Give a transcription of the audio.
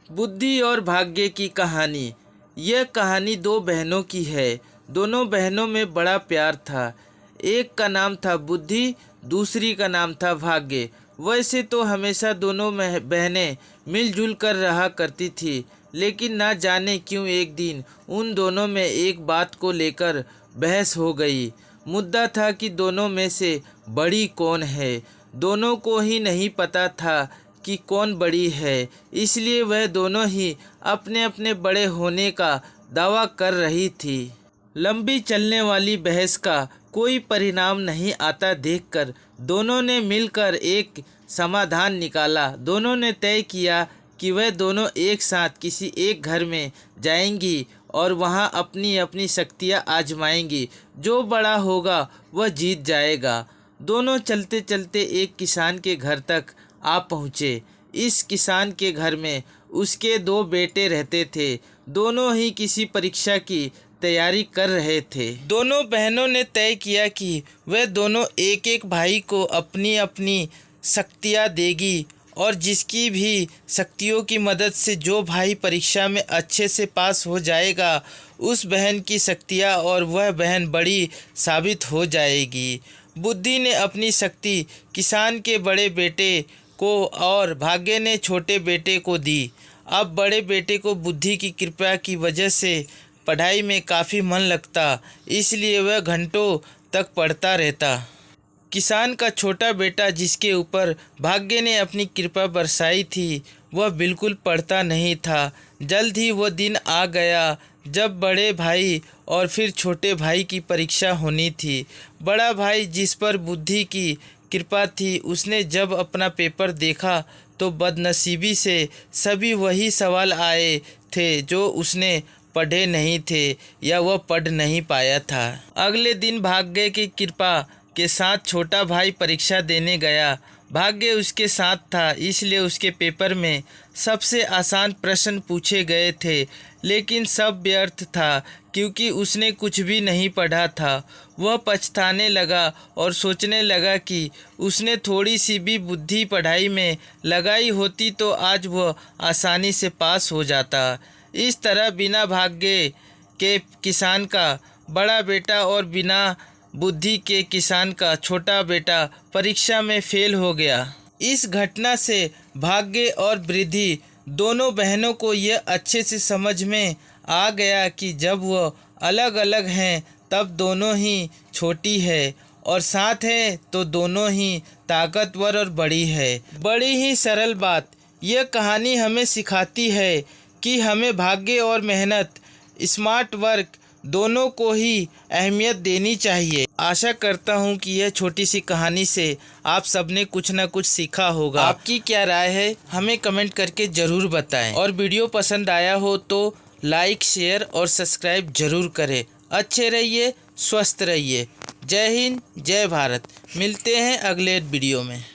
बुद्धि और भाग्य की कहानी। यह कहानी दो बहनों की है। दोनों बहनों में बड़ा प्यार था। एक का नाम था बुद्धि, दूसरी का नाम था भाग्य। वैसे तो हमेशा दोनों बहनें मिलजुल कर रहा करती थी, लेकिन ना जाने क्यों एक दिन उन दोनों में एक बात को लेकर बहस हो गई। मुद्दा था कि दोनों में से बड़ी कौन है। दोनों को ही नहीं पता था कि कौन बड़ी है, इसलिए वह दोनों ही अपने अपने बड़े होने का दावा कर रही थी। लंबी चलने वाली बहस का कोई परिणाम नहीं आता देखकर दोनों ने मिलकर एक समाधान निकाला। दोनों ने तय किया कि वह दोनों एक साथ किसी एक घर में जाएंगी और वहां अपनी अपनी शक्तियां आजमाएंगी। जो बड़ा होगा वह जीत जाएगा। दोनों चलते चलते एक किसान के घर तक आ पहुँचे। इस किसान के घर में उसके दो बेटे रहते थे। दोनों ही किसी परीक्षा की तैयारी कर रहे थे। दोनों बहनों ने तय किया कि वह दोनों एक एक भाई को अपनी अपनी शक्तियाँ देगी और जिसकी भी शक्तियों की मदद से जो भाई परीक्षा में अच्छे से पास हो जाएगा, उस बहन की शक्तियाँ और वह बहन बड़ी साबित हो जाएगी। बुद्धि ने अपनी शक्ति किसान के बड़े बेटे को और भाग्य ने छोटे बेटे को दी। अब बड़े बेटे को बुद्धि की कृपा की वजह से पढ़ाई में काफ़ी मन लगता, इसलिए वह घंटों तक पढ़ता रहता। किसान का छोटा बेटा, जिसके ऊपर भाग्य ने अपनी कृपा बरसाई थी, वह बिल्कुल पढ़ता नहीं था। जल्द ही वो दिन आ गया जब बड़े भाई और फिर छोटे भाई की परीक्षा होनी थी। बड़ा भाई, जिस पर बुद्धि की कृपा थी, उसने जब अपना पेपर देखा तो बदनसीबी से सभी वही सवाल आए थे जो उसने पढ़े नहीं थे या वह पढ़ नहीं पाया था। अगले दिन भाग्य की कृपा के साथ छोटा भाई परीक्षा देने गया। भाग्य उसके साथ था, इसलिए उसके पेपर में सबसे आसान प्रश्न पूछे गए थे, लेकिन सब व्यर्थ था क्योंकि उसने कुछ भी नहीं पढ़ा था। वह पछताने लगा और सोचने लगा कि उसने थोड़ी सी भी बुद्धि पढ़ाई में लगाई होती तो आज वह आसानी से पास हो जाता। इस तरह बिना भाग्य के किसान का बड़ा बेटा और बिना बुद्धि के किसान का छोटा बेटा परीक्षा में फेल हो गया। इस घटना से भाग्य और बुद्धि दोनों बहनों को यह अच्छे से समझ में आ गया कि जब वह अलग अलग हैं तब दोनों ही छोटी है और साथ है तो दोनों ही ताकतवर और बड़ी है। बड़ी ही सरल बात यह कहानी हमें सिखाती है कि हमें भाग्य और मेहनत, स्मार्ट वर्क दोनों को ही अहमियत देनी चाहिए। आशा करता हूँ कि यह छोटी सी कहानी से आप सबने कुछ ना कुछ सीखा होगा। आपकी क्या राय है हमें कमेंट करके ज़रूर बताएं और वीडियो पसंद आया हो तो लाइक, शेयर और सब्सक्राइब ज़रूर करें। अच्छे रहिए, स्वस्थ रहिए। जय हिंद, जय भारत। मिलते हैं अगले वीडियो में।